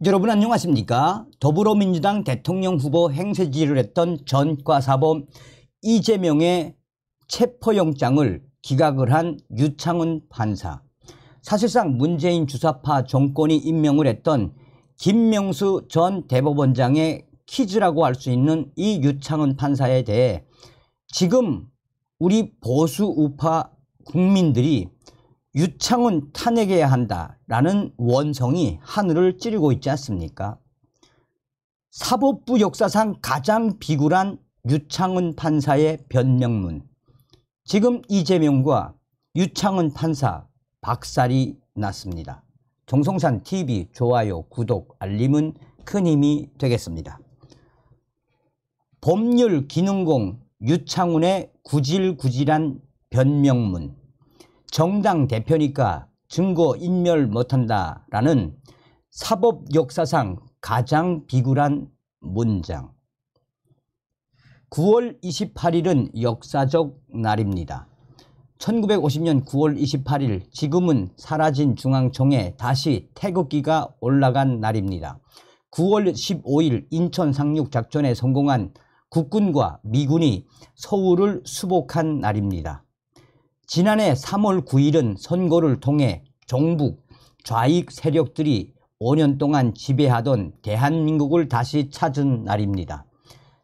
여러분 안녕하십니까? 더불어민주당 대통령 후보 행세지를 했던 전과사범 이재명의 체포영장을 기각을 한 유창훈 판사. 사실상 문재인 주사파 정권이 임명을 했던 김명수 전 대법원장의 키즈라고 할 수 있는 이 유창훈 판사에 대해 지금 우리 보수 우파 국민들이 유창훈 탄핵해야 한다라는 원성이 하늘을 찌르고 있지 않습니까? 사법부 역사상 가장 비굴한 유창훈 판사의 변명문. 지금 이재명과 유창훈 판사 박살이 났습니다. 정성산TV 좋아요, 구독, 알림은 큰 힘이 되겠습니다. 법률 기능공 유창훈의 구질구질한 변명문. 정당 대표니까 증거 인멸 못한다라는 사법 역사상 가장 비굴한 문장. 9월 28일은 역사적 날입니다. 1950년 9월 28일 지금은 사라진 중앙청에 다시 태극기가 올라간 날입니다. 9월 15일 인천 상륙작전에 성공한 국군과 미군이 서울을 수복한 날입니다. 지난해 3월 9일은 선거를 통해 종북 좌익 세력들이 5년 동안 지배하던 대한민국을 다시 찾은 날입니다.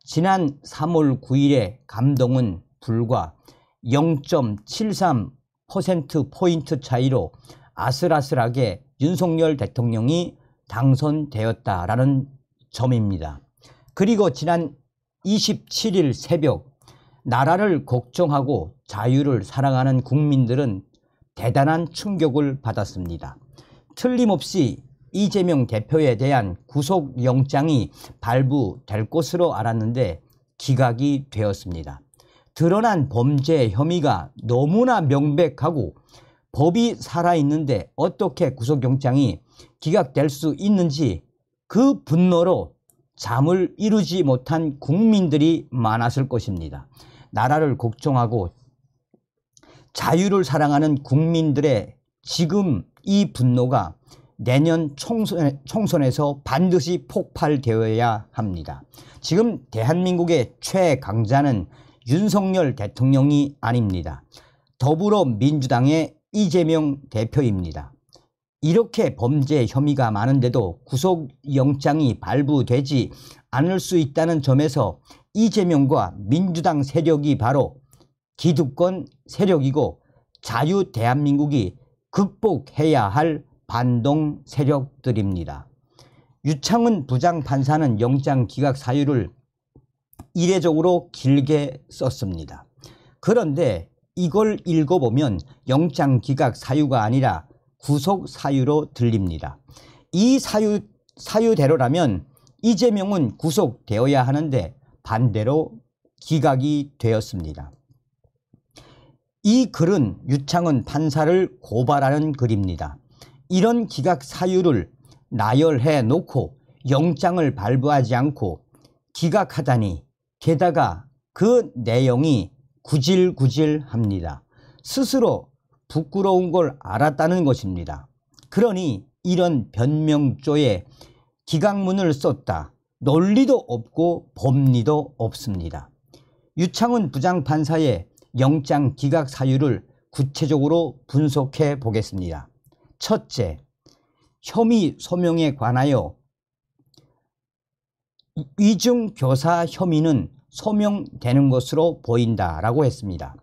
지난 3월 9일의 감동은 불과 0.73%포인트 차이로 아슬아슬하게 윤석열 대통령이 당선되었다라는 점입니다. 그리고 지난 27일 새벽 나라를 걱정하고 자유를 사랑하는 국민들은 대단한 충격을 받았습니다. 틀림없이 이재명 대표에 대한 구속영장이 발부될 것으로 알았는데 기각이 되었습니다. 드러난 범죄 혐의가 너무나 명백하고 법이 살아있는데 어떻게 구속영장이 기각될 수 있는지 그 분노로 잠을 이루지 못한 국민들이 많았을 것입니다. 나라를 걱정하고 자유를 사랑하는 국민들의 지금 이 분노가 내년 총선에서 반드시 폭발되어야 합니다. 지금 대한민국의 최강자는 윤석열 대통령이 아닙니다. 더불어민주당의 이재명 대표입니다. 이렇게 범죄 혐의가 많은데도 구속영장이 발부되지 않을 수 있다는 점에서 이재명과 민주당 세력이 바로 기득권 세력이고 자유 대한민국이 극복해야 할 반동 세력들입니다. 유창훈 부장판사는 영장 기각 사유를 이례적으로 길게 썼습니다. 그런데 이걸 읽어보면 영장 기각 사유가 아니라 구속 사유로 들립니다. 이 사유대로라면 이재명은 구속되어야 하는데 반대로 기각이 되었습니다. 이 글은 유창훈 판사를 고발하는 글입니다. 이런 기각 사유를 나열해 놓고 영장을 발부하지 않고 기각하다니, 게다가 그 내용이 구질구질합니다. 스스로 부끄러운 걸 알았다는 것입니다. 그러니 이런 변명조에 기각문을 썼다. 논리도 없고 법리도 없습니다. 유창훈 부장판사의 영장 기각 사유를 구체적으로 분석해 보겠습니다. 첫째, 혐의 소명에 관하여 위중교사 혐의는 소명되는 것으로 보인다라고 했습니다.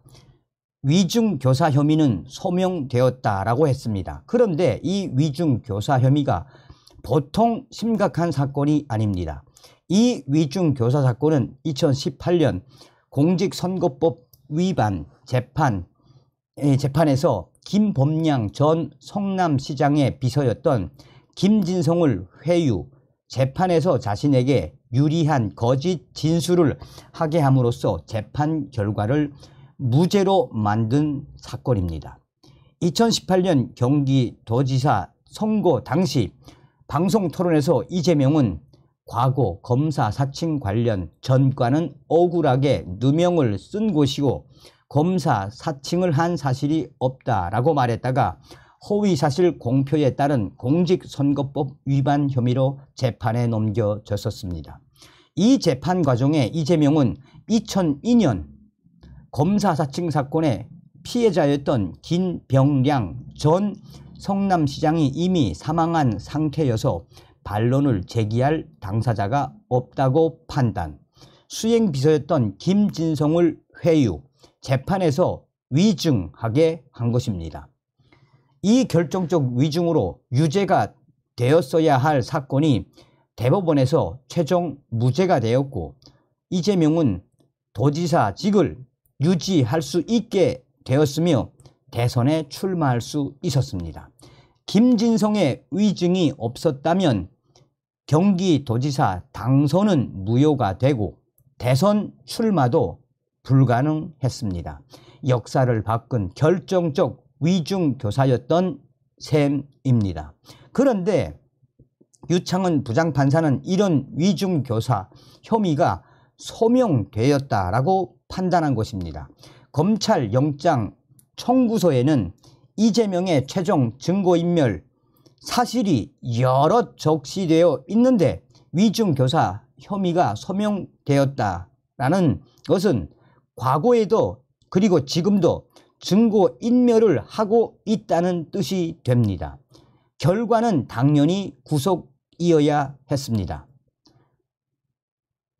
위중교사 혐의는 소명되었다라고 했습니다. 그런데 이 위중교사 혐의가 보통 심각한 사건이 아닙니다. 이 위중교사 사건은 2018년 공직선거법 위반 재판에서 김범량 전 성남시장의 비서였던 김진성을 회유, 재판에서 자신에게 유리한 거짓 진술을 하게 함으로써 재판 결과를 무죄로 만든 사건입니다. 2018년 경기도지사 선거 당시 방송토론에서 이재명은 과거 검사 사칭 관련 전과는 억울하게 누명을 쓴 것이고 검사 사칭을 한 사실이 없다라고 말했다가 허위사실 공표에 따른 공직선거법 위반 혐의로 재판에 넘겨졌었습니다. 이 재판 과정에 이재명은 2002년 검사 사칭 사건의 피해자였던 김병량 전 성남시장이 이미 사망한 상태여서 반론을 제기할 당사자가 없다고 판단, 수행비서였던 김진성을 회유, 재판에서 위증하게 한 것입니다. 이 결정적 위증으로 유죄가 되었어야 할 사건이 대법원에서 최종 무죄가 되었고 이재명은 도지사직을 유지할 수 있게 되었으며 대선에 출마할 수 있었습니다. 김진성의 위증이 없었다면 경기도지사 당선은 무효가 되고 대선 출마도 불가능했습니다. 역사를 바꾼 결정적 위중교사였던 셈입니다. 그런데 유창은 부장판사는 이런 위중교사 혐의가 소명되었다라고 판단한 것입니다. 검찰 영장 청구서에는 이재명의 최종 증거인멸 사실이 여러 적시되어 있는데 위중교사 혐의가 소명되었다라는 것은 과거에도 그리고 지금도 증거인멸을 하고 있다는 뜻이 됩니다. 결과는 당연히 구속이어야 했습니다.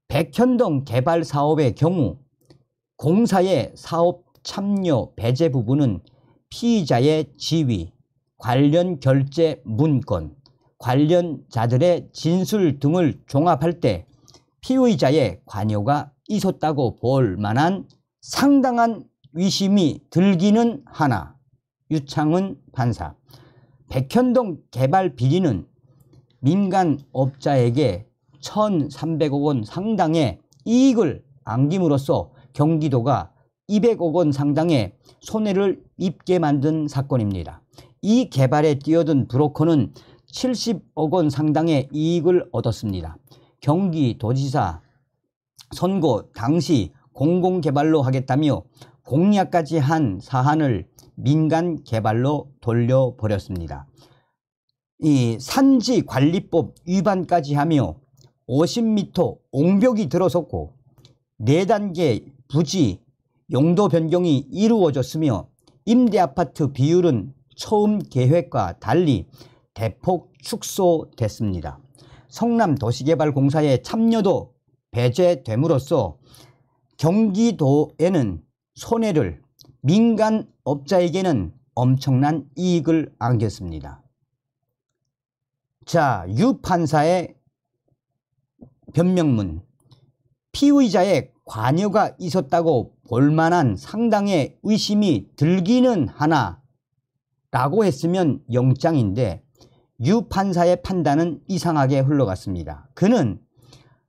백현동 개발 사업의 경우 공사의 사업 참여 배제 부분은 피의자의 지위, 관련 결제 문건, 관련자들의 진술 등을 종합할 때 피의자의 관여가 있었다고 볼 만한 상당한 의심이 들기는 하나 유창은 판사, 백현동 개발 비리는 민간업자에게 1,300억 원 상당의 이익을 안김으로써 경기도가 200억 원 상당의 손해를 입게 만든 사건입니다. 이 개발에 뛰어든 브로커는 70억 원 상당의 이익을 얻었습니다. 경기도지사 선거 당시 공공개발로 하겠다며 공약까지 한 사안을 민간개발로 돌려버렸습니다. 이 산지관리법 위반까지 하며 50m 옹벽이 들어섰고 4단계 부지 용도 변경이 이루어졌으며 임대아파트 비율은 처음 계획과 달리 대폭 축소됐습니다. 성남도시개발공사의 참여도 배제됨으로써 경기도에는 손해를, 민간업자에게는 엄청난 이익을 안겼습니다. 자, 유 판사의 변명문, 피의자의 관여가 있었다고 볼만한 상당의 의심이 들기는 하나 라고 했으면 영장인데 유 판사의 판단은 이상하게 흘러갔습니다. 그는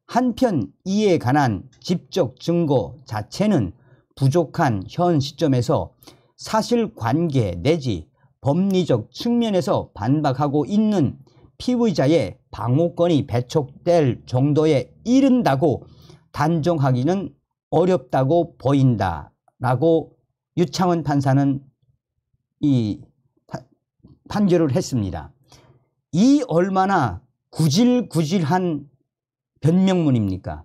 한편 이에 관한 지적 증거 자체는 부족한 현 시점에서 사실관계 내지 법리적 측면에서 반박하고 있는 피의자의 방어권이 배척될 정도에 이른다고 단정하기는 어렵다고 보인다라고 유창은 판사는 이 판결을 했습니다. 이 얼마나 구질구질한 변명문입니까?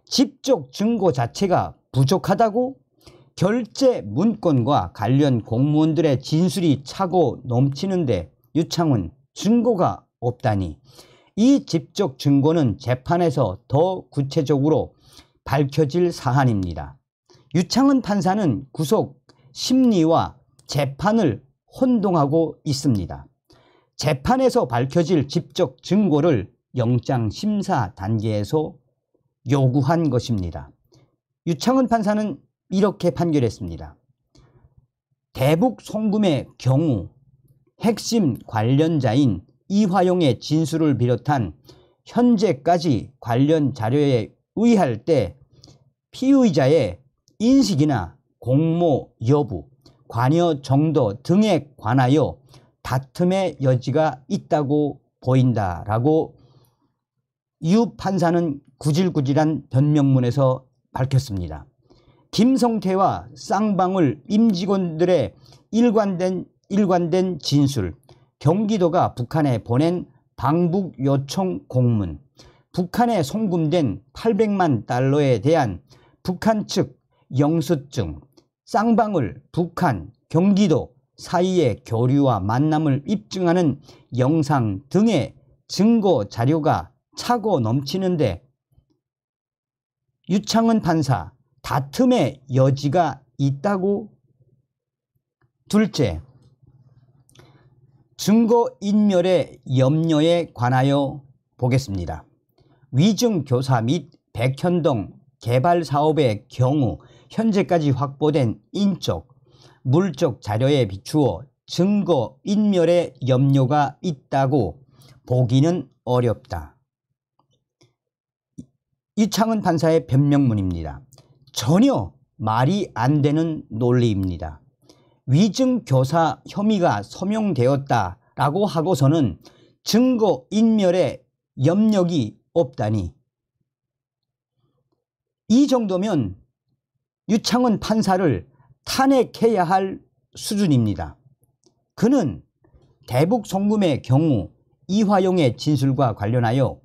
지적 증거 자체가 부족하다고? 결제 문건과 관련 공무원들의 진술이 차고 넘치는데 유창은 증거가 없다니, 이 지적 증거는 재판에서 더 구체적으로 밝혀질 사안입니다. 유창은 판사는 구속 심리와 재판을 혼동하고 있습니다. 재판에서 밝혀질 지적 증거를 영장 심사 단계에서 요구한 것입니다. 유창은 판사는 이렇게 판결했습니다. 대북 송금의 경우 핵심 관련자인 이화용의 진술을 비롯한 현재까지 관련 자료에 의할 때 피의자의 인식이나 공모 여부, 관여 정도 등에 관하여 다툼의 여지가 있다고 보인다라고 유 판사는 구질구질한 변명문에서 밝혔습니다. 김성태와 쌍방울 임직원들의 일관된 일관된 진술, 경기도가 북한에 보낸 방북 요청 공문, 북한에 송금된 800만 달러에 대한 북한 측 영수증, 쌍방울, 북한, 경기도 사이의 교류와 만남을 입증하는 영상 등의 증거 자료가 차고 넘치는데 유창훈 판사 다툼의 여지가 있다고? 둘째, 증거인멸의 염려에 관하여 보겠습니다. 위증교사 및 백현동 개발사업의 경우 현재까지 확보된 인적, 물적 자료에 비추어 증거인멸의 염려가 있다고 보기는 어렵다. 유창훈 판사의 변명문입니다. 전혀 말이 안 되는 논리입니다. 위증교사 혐의가 소명되었다라고 하고서는 증거인멸의 염려가 없다니, 이 정도면 유창훈 판사를 탄핵해야 할 수준입니다. 그는 대북 송금의 경우 이화용의 진술과 관련하여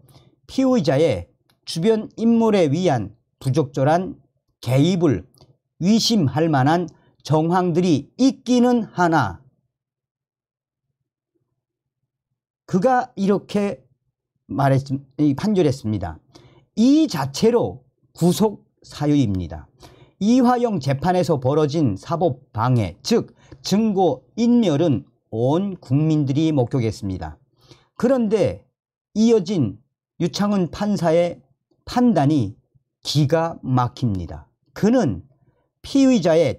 피의자의 주변 인물에 의한 부적절한 개입을 의심할 만한 정황들이 있기는 하나 그가 이렇게 판결했습니다. 이 자체로 구속 사유입니다. 이화용 재판에서 벌어진 사법방해, 즉 증거인멸은 온 국민들이 목격했습니다. 그런데 이어진 유창훈 판사의 판단이 기가 막힙니다. 그는 피의자가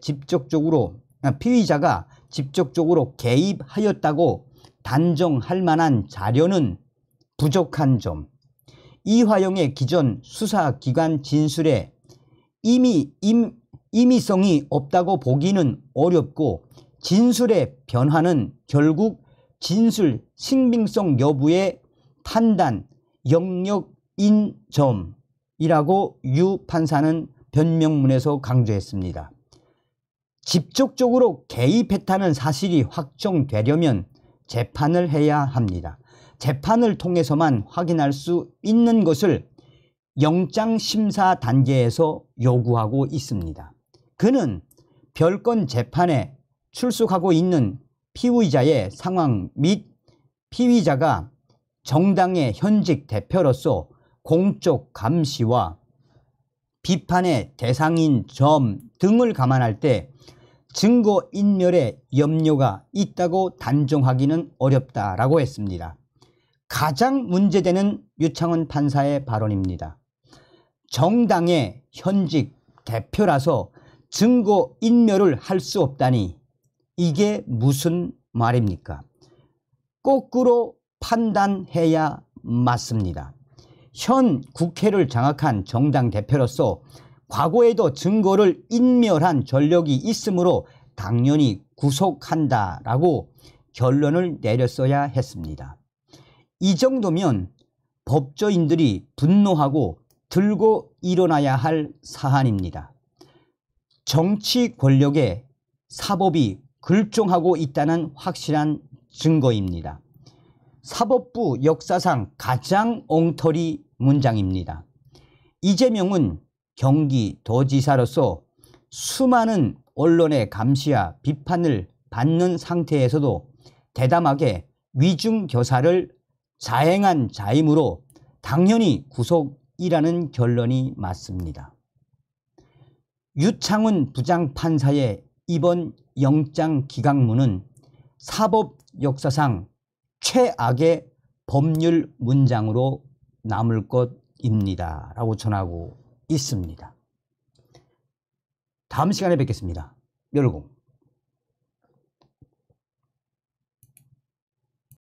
직접적으로 개입하였다고 단정할 만한 자료는 부족한 점, 이화용의 기존 수사기관 진술에 임의성이 없다고 보기는 어렵고 진술의 변화는 결국 진술 신빙성 여부의 판단 영역인 점이라고 유 판사는 변명문에서 강조했습니다. 직접적으로 개입했다는 사실이 확정되려면 재판을 해야 합니다. 재판을 통해서만 확인할 수 있는 것을 영장심사 단계에서 요구하고 있습니다. 그는 별건 재판에 출석하고 있는 피의자의 상황 및 피의자가 정당의 현직 대표로서 공적 감시와 비판의 대상인 점 등을 감안할 때 증거인멸의 염려가 있다고 단정하기는 어렵다라고 했습니다. 가장 문제되는 유창훈 판사의 발언입니다. 정당의 현직 대표라서 증거인멸을 할 수 없다니 이게 무슨 말입니까? 거꾸로 판단해야 맞습니다. 현 국회를 장악한 정당 대표로서 과거에도 증거를 인멸한 전력이 있으므로 당연히 구속한다라고 결론을 내렸어야 했습니다. 이 정도면 법조인들이 분노하고 들고 일어나야 할 사안입니다. 정치 권력의 사법이 글종하고 있다는 확실한 증거입니다. 사법부 역사상 가장 엉터리 문장입니다. 이재명은 경기도지사로서 수많은 언론의 감시와 비판을 받는 상태에서도 대담하게 위중교사를 자행한 자이므로 당연히 구속이라는 결론이 맞습니다. 유창훈 부장판사의 이번 영장 기각문은 사법 역사상 최악의 법률 문장으로 남을 것입니다 라고 전하고 있습니다. 다음 시간에 뵙겠습니다. 열공.